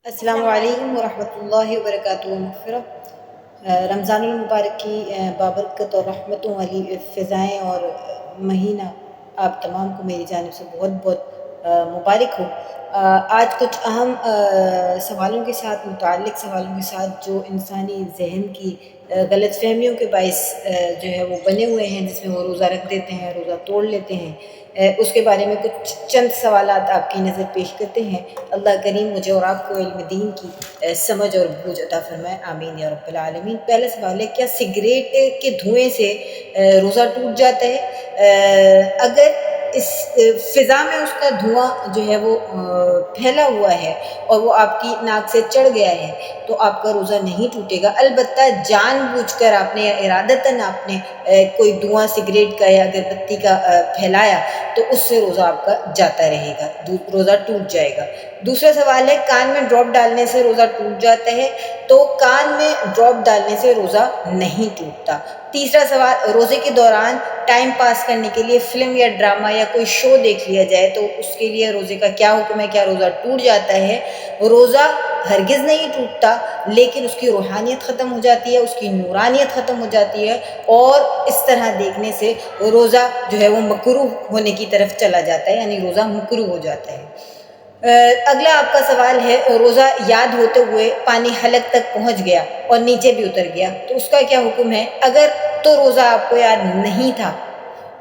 السلام علیکم ورحمۃ اللہ وبرکاتہ مغفرہ رمضان المبارک کی بابرکت اور رحمتوں والی فضائیں اور مہینہ آپ تمام کو میری جانب سے بہت بہت مبارک ہو۔ آج کچھ اہم سوالوں کے ساتھ متعلق سوالوں کے ساتھ جو انسانی ذہن کی غلط فہمیوں کے باعث جو ہے وہ بنے ہوئے ہیں، جس میں وہ روزہ رکھ دیتے ہیں، روزہ توڑ لیتے ہیں، اس کے بارے میں کچھ چند سوالات آپ کی نظر پیش کرتے ہیں۔ اللہ کریم مجھے اور آپ کو علم دین کی سمجھ اور بوجھ عطا فرمائے، آمین یا رب العالمین۔ پہلا سوال ہے، کیا سگریٹ کے دھوئیں سے روزہ ٹوٹ جاتا ہے؟ اگر اس فضا میں اس کا دھواں جو ہے وہ پھیلا ہوا ہے اور وہ آپ کی ناک سے چڑھ گیا ہے تو آپ کا روزہ نہیں ٹوٹے گا، البتہ جان بوجھ کر آپ نے یا ارادتاً آپ نے کوئی دھواں سگریٹ کا یا اگر بتی کا پھیلایا تو اس سے روزہ آپ کا جاتا رہے گا، روزہ ٹوٹ جائے گا۔ دوسرا سوال ہے، کان میں ڈراپ ڈالنے سے روزہ ٹوٹ جاتا ہے؟ تو کان میں ڈراپ ڈالنے سے روزہ نہیں ٹوٹتا۔ تیسرا سوال، روزے کے دوران ٹائم پاس کرنے کے لیے فلم یا ڈرامہ یا کوئی شو دیکھ لیا جائے تو اس کے لیے روزے کا کیا حکم ہے؟ کیا روزہ ٹوٹ جاتا ہے؟ روزہ ہرگز نہیں ٹوٹتا، لیکن اس کی روحانیت ختم ہو جاتی ہے، اس کی نورانیت ختم ہو جاتی ہے، اور اس طرح دیکھنے سے روزہ جو ہے وہ مکروہ ہونے کی طرف چلا جاتا ہے، یعنی روزہ مکروہ ہو جاتا ہے۔ اگلا آپ کا سوال ہے، روزہ یاد ہوتے ہوئے پانی حلق تک پہنچ گیا اور نیچے بھی اتر گیا تو اس کا کیا حکم ہے؟ اگر تو روزہ آپ کو یاد نہیں تھا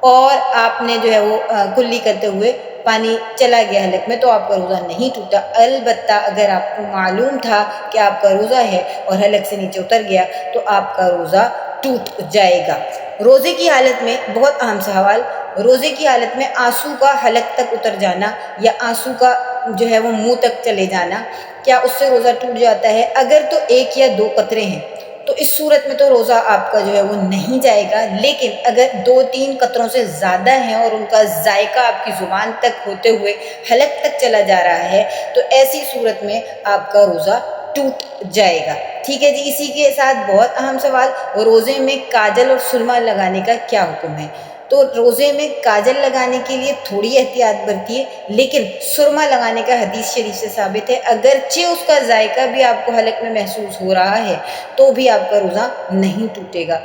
اور آپ نے جو ہے وہ کلی کرتے ہوئے پانی چلا گیا حلق میں تو آپ کا روزہ نہیں ٹوٹا، البتہ اگر آپ کو معلوم تھا کہ آپ کا روزہ ہے اور حلق سے نیچے اتر گیا تو آپ کا روزہ ٹوٹ جائے گا۔ روزے کی حالت میں بہت اہم سوال، روزے کی حالت میں آنسو کا حلق تک اتر جانا یا آنسو کا جو ہے وہ منہ تک چلے جانا، کیا اس سے روزہ ٹوٹ جاتا ہے؟ اگر تو ایک یا دو قطرے ہیں تو اس صورت میں تو روزہ آپ کا جو ہے وہ نہیں جائے گا، لیکن اگر دو تین قطروں سے زیادہ ہیں اور ان کا ذائقہ آپ کی زبان تک ہوتے ہوئے حلق تک چلا جا رہا ہے تو ایسی صورت میں آپ کا روزہ ٹوٹ جائے گا۔ ٹھیک ہے جی، اسی کے ساتھ بہت اہم سوال، روزے میں کاجل اور سرما لگانے کا کیا حکم ہے؟ تو روزے میں کاجل لگانے کے لیے تھوڑی احتیاط برتیے، لیکن سرما لگانے کا حدیث شریف سے ثابت ہے، اگرچہ اس کا ذائقہ بھی آپ کو حلق میں محسوس ہو رہا ہے تو بھی آپ کا روزہ نہیں ٹوٹے گا۔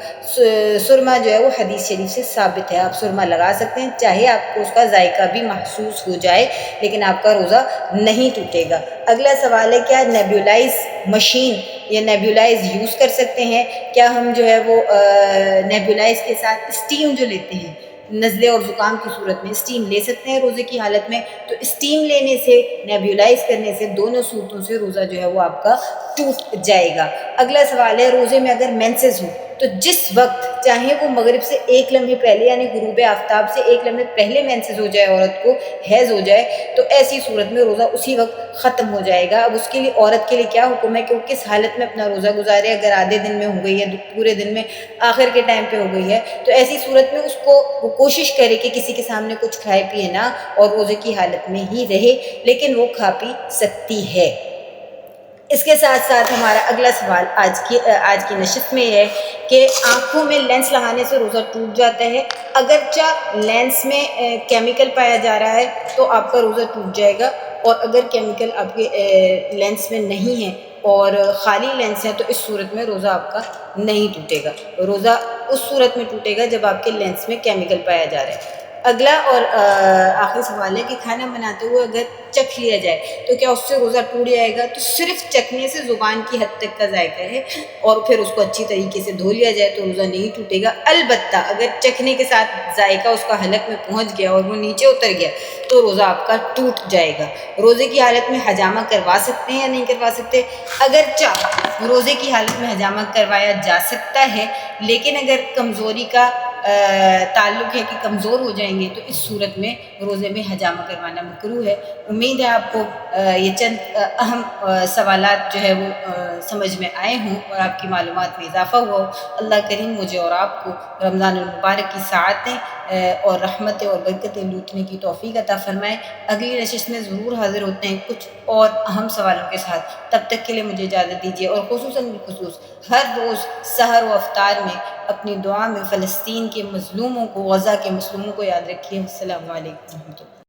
سرما جو ہے وہ حدیث شریف سے ثابت ہے، آپ سرما لگا سکتے ہیں، چاہے آپ کو اس کا ذائقہ بھی محسوس ہو جائے لیکن آپ کا روزہ نہیں ٹوٹے گا۔ اگلا سوال ہے، کیا نیبیولائز مشین یا نیبیولائز یوز کر سکتے ہیں؟ کیا ہم جو ہے وہ نیبیولائز کے ساتھ اسٹیم جو لیتے ہیں نزلے اور زکام کی صورت میں اسٹیم لے سکتے ہیں روزے کی حالت میں؟ تو اسٹیم لینے سے، نیبیولائز کرنے سے، دونوں صورتوں سے روزہ جو ہے وہ آپ کا ٹوٹ جائے گا۔ اگلا سوال ہے، روزے میں اگر مینسز ہو تو جس وقت چاہے وہ مغرب سے ایک لمحے پہلے یعنی غروب آفتاب سے ایک لمحے پہلے مینسز ہو جائے، عورت کو حیض ہو جائے تو ایسی صورت میں روزہ اسی وقت ختم ہو جائے گا۔ اب اس کے لیے عورت کے لیے کیا حکم ہے کہ وہ کس حالت میں اپنا روزہ گزارے؟ اگر آدھے دن میں ہو گئی ہے، پورے دن میں آخر کے ٹائم پہ ہو گئی ہے تو ایسی صورت میں اس کو وہ کوشش کرے کہ کسی کے سامنے کچھ کھائے پیے نہ اور روزے کی حالت میں ہی رہے، لیکن وہ کھا پی سکتی ہے۔ اس کے ساتھ ساتھ ہمارا اگلا سوال آج کی نشست میں یہ ہے کہ آنکھوں میں لینس لگانے سے روزہ ٹوٹ جاتا ہے؟ اگرچہ لینس میں کیمیکل پایا جا رہا ہے تو آپ کا روزہ ٹوٹ جائے گا، اور اگر کیمیکل آپ کے لینس میں نہیں ہے اور خالی لینس ہے تو اس صورت میں روزہ آپ کا نہیں ٹوٹے گا۔ روزہ اس صورت میں ٹوٹے گا جب آپ کے لینس میں کیمیکل پایا جا رہا ہے۔ اگلا اور آخری سوال ہے کہ کھانا بناتے ہوئے اگر چکھ لیا جائے تو کیا اس سے روزہ ٹوٹ جائے گا؟ تو صرف چکھنے سے زبان کی حد تک کا ذائقہ ہے، اور پھر اس کو اچھی طریقے سے دھو لیا جائے تو روزہ نہیں ٹوٹے گا، البتہ اگر چکھنے کے ساتھ ذائقہ اس کا حلق میں پہنچ گیا اور وہ نیچے اتر گیا تو روزہ آپ کا ٹوٹ جائے گا۔ روزے کی حالت میں حجامہ کروا سکتے ہیں یا نہیں کروا سکتے؟ اگرچہ روزے کی حالت میں حجامہ کروایا جا سکتا ہے، لیکن اگر کمزوری کا تعلق ہے کہ کمزور ہو جائیں گے تو اس صورت میں روزے میں حجامہ کروانا مکروہ ہے۔ امید ہے آپ کو یہ چند اہم سوالات جو ہے وہ سمجھ میں آئے ہوں اور آپ کی معلومات میں اضافہ ہوا ہو۔ اللہ کریم مجھے اور آپ کو رمضان المبارک کی ساعتیں اور رحمتیں اور برکتیں لوٹنے کی توفیق عطا فرمائے۔ اگلی نشست میں ضرور حاضر ہوتے ہیں کچھ اور اہم سوالوں کے ساتھ، تب تک کے لیے مجھے اجازت دیجیے، اور خصوصاً بالخصوص ہر روز سحر و افطار میں اپنی دعا میں فلسطین کے مظلوموں کو، غزہ کے مظلوموں کو یاد رکھیے۔ السلام علیکم ورحمۃ اللہ۔